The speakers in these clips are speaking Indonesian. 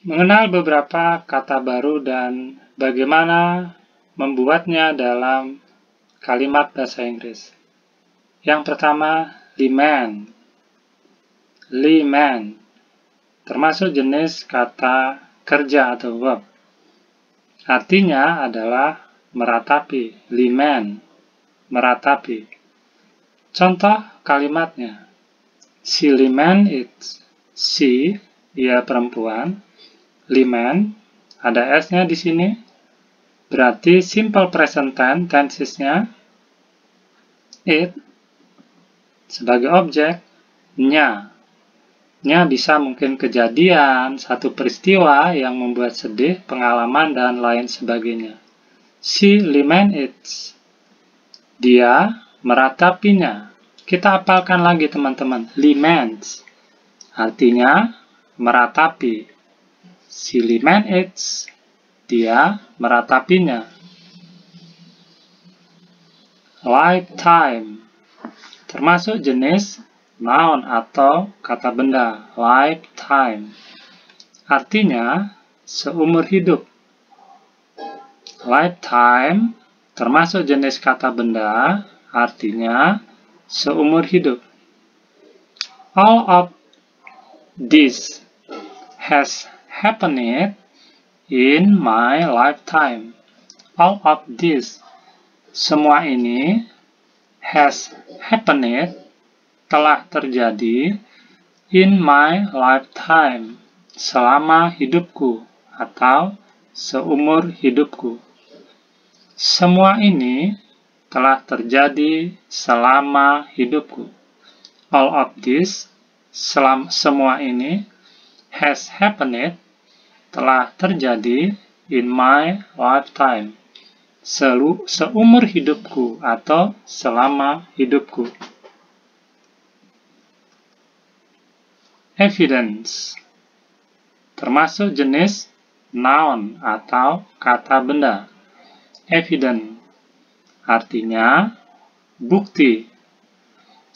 Mengenal beberapa kata baru dan bagaimana membuatnya dalam kalimat bahasa Inggris. Yang pertama, liman. Liman termasuk jenis kata kerja atau verb. Artinya adalah meratapi. Liman, meratapi. Contoh kalimatnya. Si liman it's. Si, dia perempuan. Liman, ada S-nya di sini. Berarti simple present tense-nya it sebagai objek, nya. Nya bisa mungkin kejadian, satu peristiwa yang membuat sedih, pengalaman, dan lain sebagainya. Si liman it's. Dia meratapinya. Kita hafalkan lagi teman-teman. Limans artinya meratapi. Si liman it's. Dia meratapinya. Lifetime termasuk jenis noun atau kata benda. Lifetime artinya seumur hidup. Lifetime termasuk jenis kata benda, artinya seumur hidup. All of this has happened in my lifetime. All of this, semua ini, has happened, telah terjadi, in my lifetime, selama hidupku atau seumur hidupku. Semua ini telah terjadi selama hidupku. All of this, semua ini, has happened, telah terjadi, in my lifetime, seumur hidupku atau selama hidupku. Evidence termasuk jenis noun atau kata benda. Evidence artinya bukti.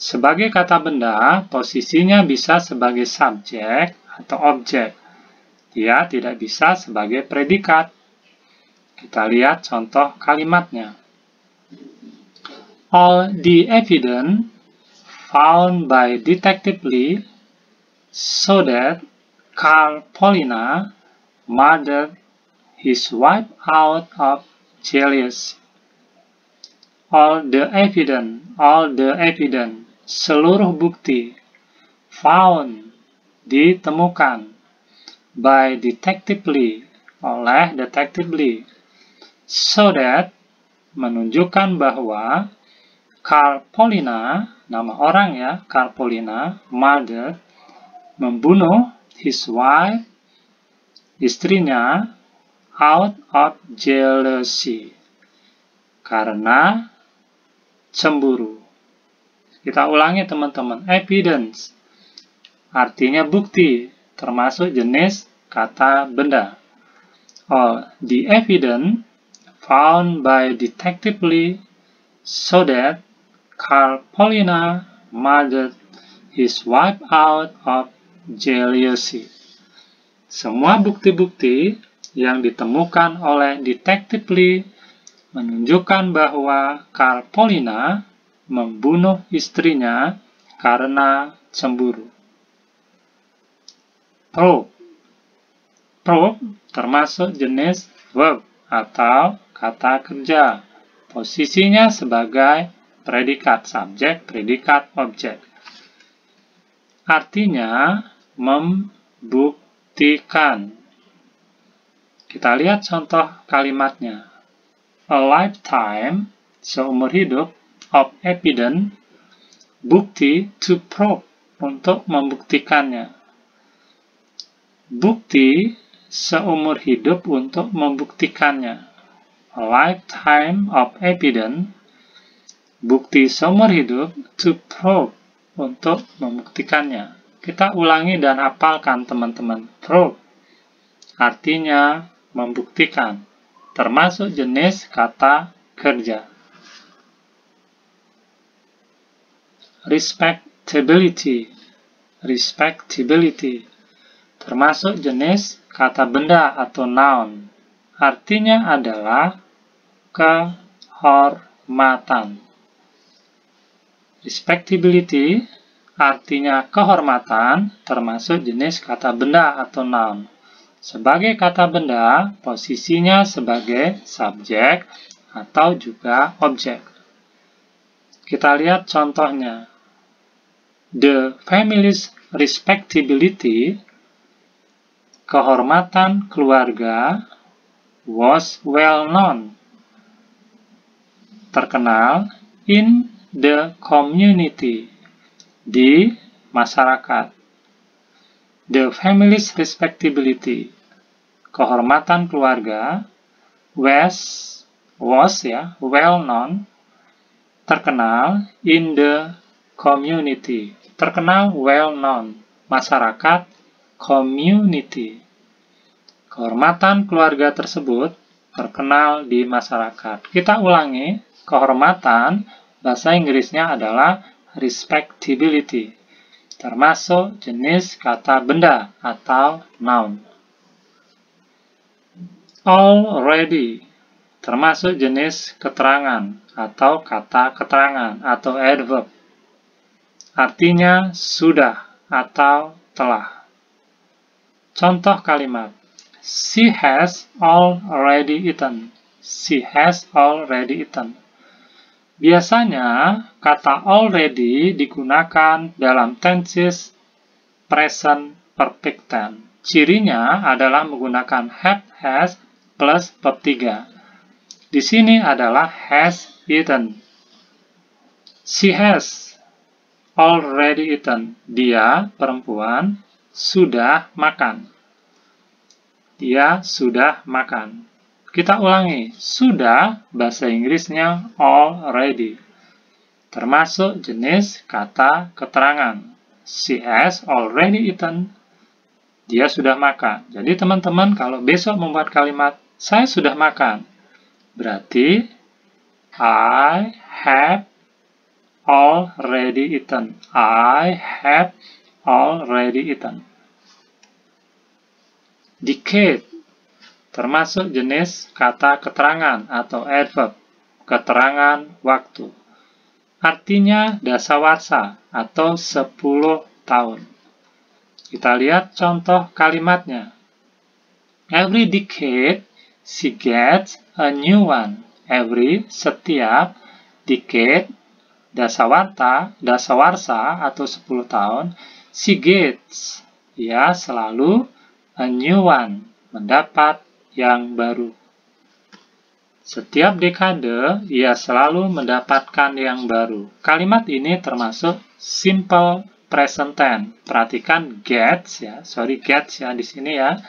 Sebagai kata benda, posisinya bisa sebagai subjek atau objek. Dia tidak bisa sebagai predikat. Kita lihat contoh kalimatnya. All the evidence found by Detective Lee so that Carl Paulina murdered his wife out of jealousy. All the evidence, seluruh bukti, found, ditemukan, by Detective Lee, oleh Detective Lee, so that, menunjukkan bahwa Carl Paulina, nama orang ya, Carl Paulina, murdered, membunuh his wife, istrinya, out of jealousy, karena cemburu. Kita ulangi teman-teman. Evidence artinya bukti, termasuk jenis kata benda. All the evidence found by Detective Lee so that Carl Paulina murdered his wife out of jealousy. Semua bukti-bukti yang ditemukan oleh Detective Lee menunjukkan bahwa Carl Paulina membunuh istrinya karena cemburu. Prove. Prove termasuk jenis verb atau kata kerja. Posisinya sebagai predikat subjek, predikat objek. Artinya membuktikan. Kita lihat contoh kalimatnya. A lifetime, seumur hidup, of evidence, bukti, to prove, untuk membuktikannya. Bukti seumur hidup untuk membuktikannya. A lifetime of evidence, bukti seumur hidup, to prove, untuk membuktikannya. Kita ulangi dan hafalkan teman-teman. Prove artinya membuktikan, termasuk jenis kata kerja. Respectability. Respectability termasuk jenis kata benda atau noun. Artinya adalah kehormatan. Respectability artinya kehormatan, termasuk jenis kata benda atau noun. Sebagai kata benda, posisinya sebagai subjek atau juga objek. Kita lihat contohnya. The family's respectability, kehormatan keluarga, was well known, terkenal, in the community, di masyarakat. The family's respectability, kehormatan keluarga, was well known, terkenal, in the community, terkenal, well known, masyarakat, community. Kehormatan keluarga tersebut terkenal di masyarakat. Kita ulangi, kehormatan bahasa Inggrisnya adalah respectability, termasuk jenis kata benda atau noun. Already, termasuk jenis keterangan atau kata keterangan atau adverb. Artinya sudah atau telah. Contoh kalimat. She has already eaten. She has already eaten. Biasanya, kata already digunakan dalam tenses present perfect tense. Cirinya adalah menggunakan have, has, plus verb 3. Di sini adalah has eaten. She has already eaten. Dia, perempuan, sudah makan. Dia sudah makan. Kita ulangi, sudah bahasa Inggrisnya already, termasuk jenis kata keterangan. She has already eaten. Dia sudah makan. Jadi teman-teman kalau besok membuat kalimat saya sudah makan, berarti I have already eaten. I have already eaten. Decade, termasuk jenis kata keterangan atau adverb, keterangan waktu. Artinya dasawarsa atau 10 tahun. Kita lihat contoh kalimatnya. Every decade, she gets a new one. Every, setiap, decade, dasawarsa atau 10 tahun, she gets, ya selalu, a new one, mendapat yang baru. Setiap dekade, ia selalu mendapatkan yang baru. Kalimat ini termasuk simple present tense. Perhatikan gets ya, gets ya di sini ya.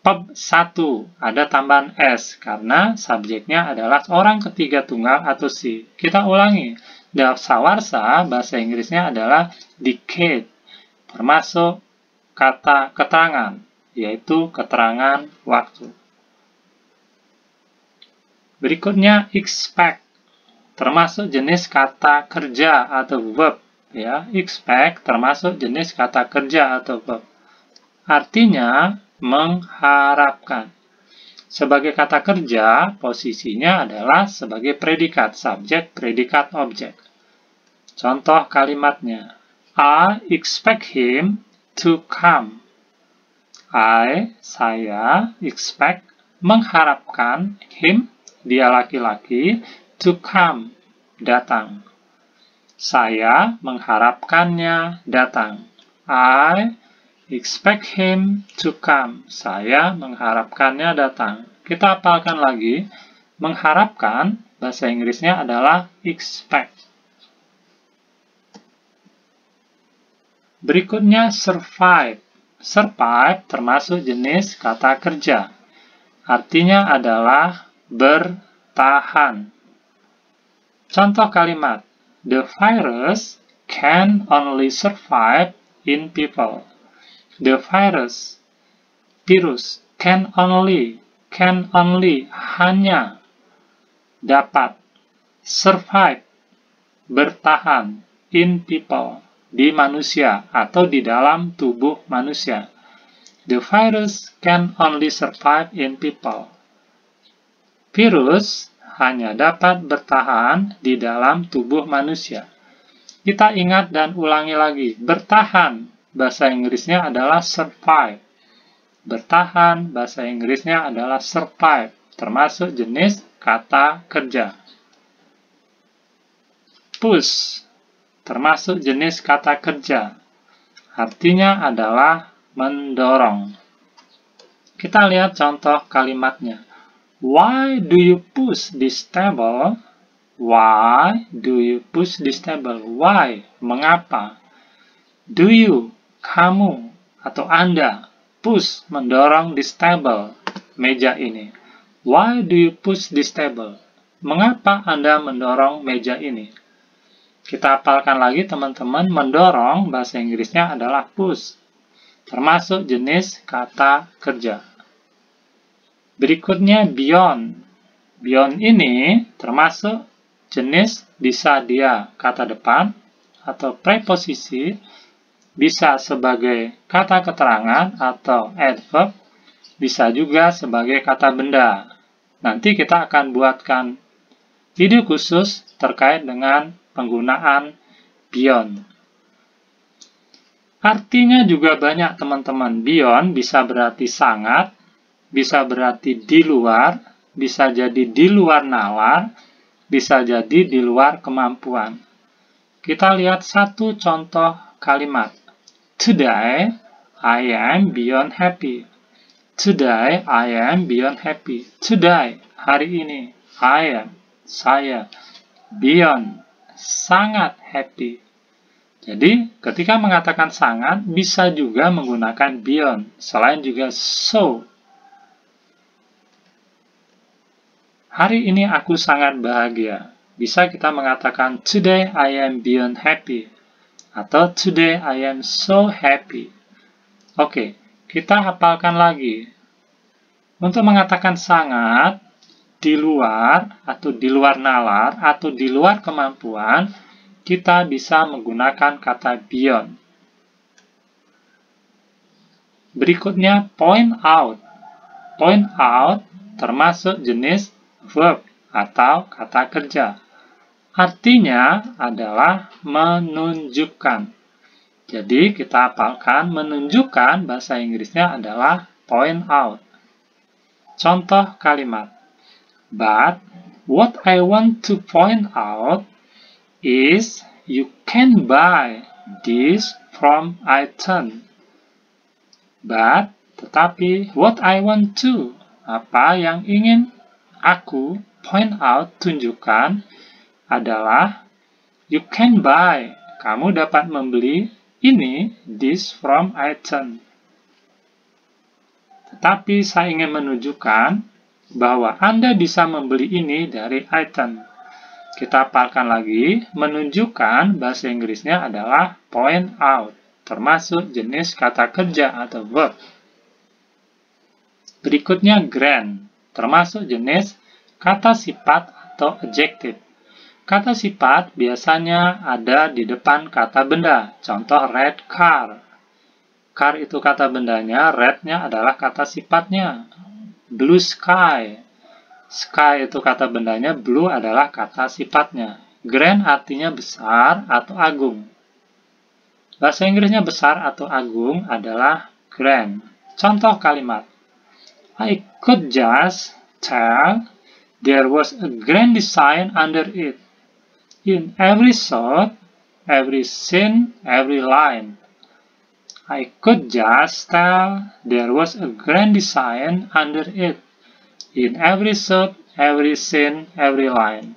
Verb 1 ada tambahan s karena subjeknya adalah orang ketiga tunggal atau si. Kita ulangi. Dasawarsa bahasa Inggrisnya adalah decade, termasuk kata keterangan, yaitu keterangan waktu. Berikutnya expect, termasuk jenis kata kerja atau verb. Ya, expect termasuk jenis kata kerja atau verb. Artinya mengharapkan. Sebagai kata kerja, posisinya adalah sebagai predikat, subjek, predikat, objek. Contoh kalimatnya. I expect him to come. Saya, expect, mengharapkan, him, dia laki-laki, to come, datang. Saya mengharapkannya datang. I expect him to come. Saya mengharapkannya datang. Kita hafalkan lagi. Mengharapkan, bahasa Inggrisnya adalah expect. Berikutnya survive. Survive termasuk jenis kata kerja. Artinya adalah bertahan. Contoh kalimat. The virus can only survive in people. The virus can only hanya dapat survive bertahan in people di manusia atau di dalam tubuh manusia. The virus can only survive in people. Virus hanya dapat bertahan di dalam tubuh manusia. Kita ingat dan ulangi lagi. Bertahan, bahasa Inggrisnya adalah survive. Bertahan, bahasa Inggrisnya adalah survive, termasuk jenis kata kerja. Push, termasuk jenis kata kerja. Artinya adalah mendorong. Kita lihat contoh kalimatnya. Why do you push this table? Why do you push this table? Why? Mengapa? Do you, kamu, atau Anda, push, mendorong this table, meja ini. Why do you push this table? Mengapa Anda mendorong meja ini? Kita hafalkan lagi teman-teman, mendorong bahasa Inggrisnya adalah push, termasuk jenis kata kerja. Berikutnya beyond. Beyond ini termasuk jenis bisa dia kata depan atau preposisi, bisa sebagai kata keterangan atau adverb, bisa juga sebagai kata benda. Nanti kita akan buatkan video khusus terkait dengan penggunaan beyond. Artinya juga banyak teman-teman. Beyond bisa berarti sangat, bisa berarti di luar, bisa jadi di luar nalar, bisa jadi di luar kemampuan. Kita lihat satu contoh kalimat. Today, I am beyond happy. Today, I am beyond happy. Today, hari ini, I am, saya, beyond, sangat happy. Jadi, ketika mengatakan sangat, bisa juga menggunakan beyond, selain juga so. Hari ini aku sangat bahagia. Bisa kita mengatakan, today I am beyond happy. Atau today I am so happy. Oke, kita hafalkan lagi. Untuk mengatakan sangat, di luar, atau di luar nalar, atau di luar kemampuan, kita bisa menggunakan kata beyond. Berikutnya, point out. Point out termasuk jenis verb atau kata kerja. Artinya adalah menunjukkan. Jadi, kita hafalkan menunjukkan, bahasa Inggrisnya adalah point out. Contoh kalimat. But what I want to point out is you can buy this from iTunes. But, tetapi, what I want to, apa yang ingin aku point out, tunjukkan, adalah you can buy, kamu dapat membeli ini, this from iTunes. Tetapi saya ingin menunjukkan bahwa Anda bisa membeli ini dari iTunes. Kita hafalkan lagi, menunjukkan bahasa Inggrisnya adalah point out, termasuk jenis kata kerja atau verb. Berikutnya grant, termasuk jenis kata sifat atau adjective. Kata sifat biasanya ada di depan kata benda, contoh red car. Car itu kata bendanya, red-nya adalah kata sifatnya. Blue sky. Sky itu kata bendanya, blue adalah kata sifatnya. Grand artinya besar atau agung. Bahasa Inggrisnya besar atau agung adalah grand. Contoh kalimat. I could just tell there was a grand design under it. In every shot, every scene, every line. I could just tell there was a grand design under it. In every shot, every scene, every line.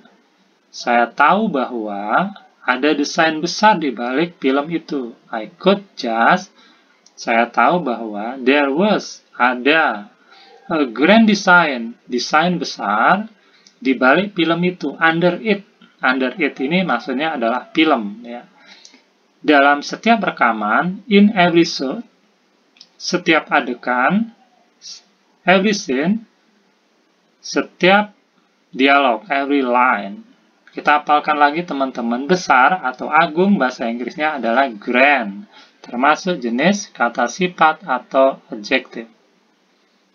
Saya tahu bahwa ada desain besar di balik film itu. I could just, saya tahu bahwa there was, ada, a grand design, desain besar di balik film itu. Under it. Under it ini maksudnya adalah film, ya. Dalam setiap rekaman, in every shot, setiap adegan, every scene, setiap dialog, every line. Kita hafalkan lagi teman-teman, besar atau agung bahasa Inggrisnya adalah grand, termasuk jenis kata sifat atau adjektif.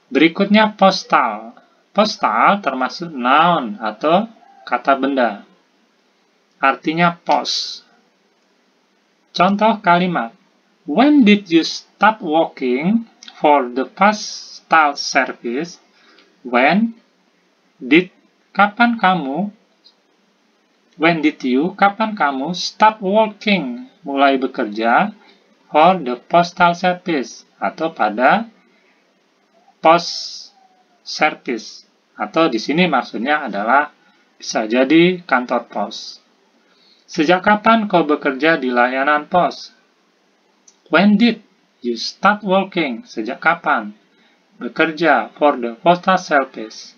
Berikutnya postal. Postal termasuk noun atau kata benda. Artinya pos. Contoh kalimat. When did you start working for the postal service? When did, kapan kamu? When did you, kapan kamu start working, mulai bekerja, for the postal service, atau pada post service, atau di sini maksudnya adalah bisa jadi kantor pos. Sejak kapan kau bekerja di layanan pos? When did you start working? Sejak kapan bekerja for the postal service?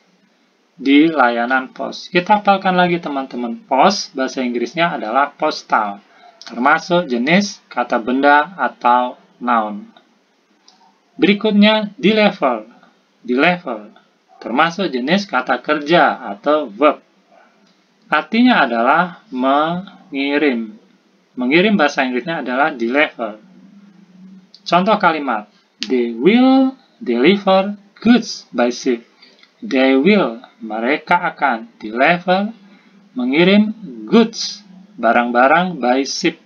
Di layanan pos. Kita hafalkan lagi teman-teman. Pos, bahasa Inggrisnya adalah postal, termasuk jenis kata benda atau noun. Berikutnya, deliver. Deliver, termasuk jenis kata kerja atau verb. Artinya adalah mengirim. Mengirim bahasa Inggrisnya adalah deliver. Contoh kalimat. They will deliver goods by ship. They will, mereka akan, deliver, mengirim, goods, barang-barang by ship.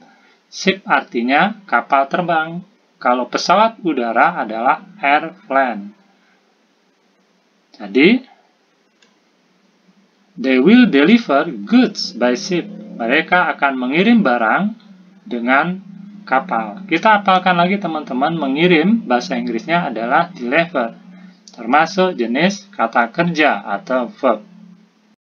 Ship artinya kapal terbang. Kalau pesawat udara adalah airplane. Jadi, they will deliver goods by ship. Mereka akan mengirim barang dengan kapal. Kita hafalkan lagi teman-teman, mengirim bahasa Inggrisnya adalah deliver, termasuk jenis kata kerja atau verb.